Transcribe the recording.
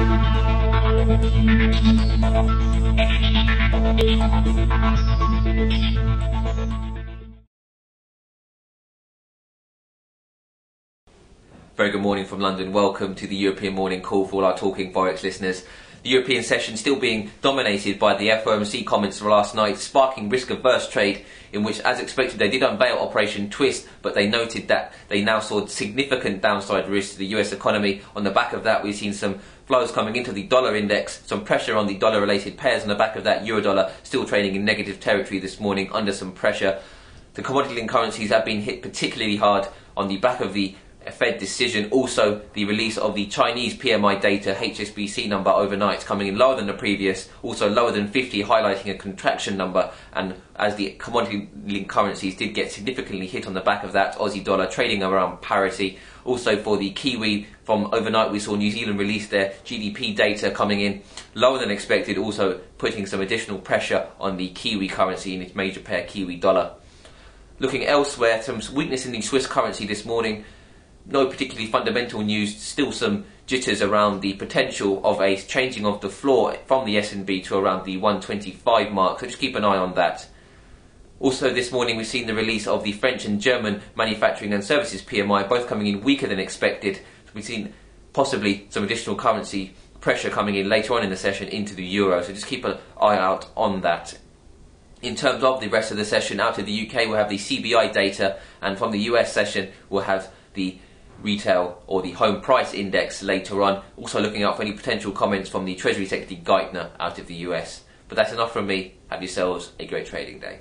Very good morning from London. Welcome to the European Morning Call for all our Talking Forex listeners. The European session still being dominated by the FOMC comments from last night, sparking risk-averse trade, in which, as expected, they did unveil Operation Twist, but they noted that they now saw significant downside risk to the US economy. On the back of that, we've seen some flows coming into the dollar index, some pressure on the dollar-related pairs. On the back of that, euro-dollar still trading in negative territory this morning, under some pressure. The commodity-linked currencies have been hit particularly hard on the back of the Fed decision. Also, the release of the Chinese PMI data, HSBC number overnight, coming in lower than the previous, also lower than 50, highlighting a contraction number. And as the commodity-linked currencies did get significantly hit on the back of that, Aussie dollar trading around parity. Also for the Kiwi, from overnight we saw New Zealand release their GDP data coming in lower than expected, also putting some additional pressure on the Kiwi currency in its major pair, Kiwi dollar. Looking elsewhere, some weakness in the Swiss currency this morning. No particularly fundamental news, still some jitters around the potential of a changing of the floor from the S&B to around the 125 mark, so just keep an eye on that. Also this morning we've seen the release of the French and German manufacturing and services PMI, both coming in weaker than expected. We've seen possibly some additional currency pressure coming in later on in the session into the euro, so just keep an eye out on that. In terms of the rest of the session, out of the UK we'll have the CBI data, and from the US session we'll have the retail or the home price index later on. Also looking out for any potential comments from the Treasury Secretary Geithner out of the US. But that's enough from me. Have yourselves a great trading day.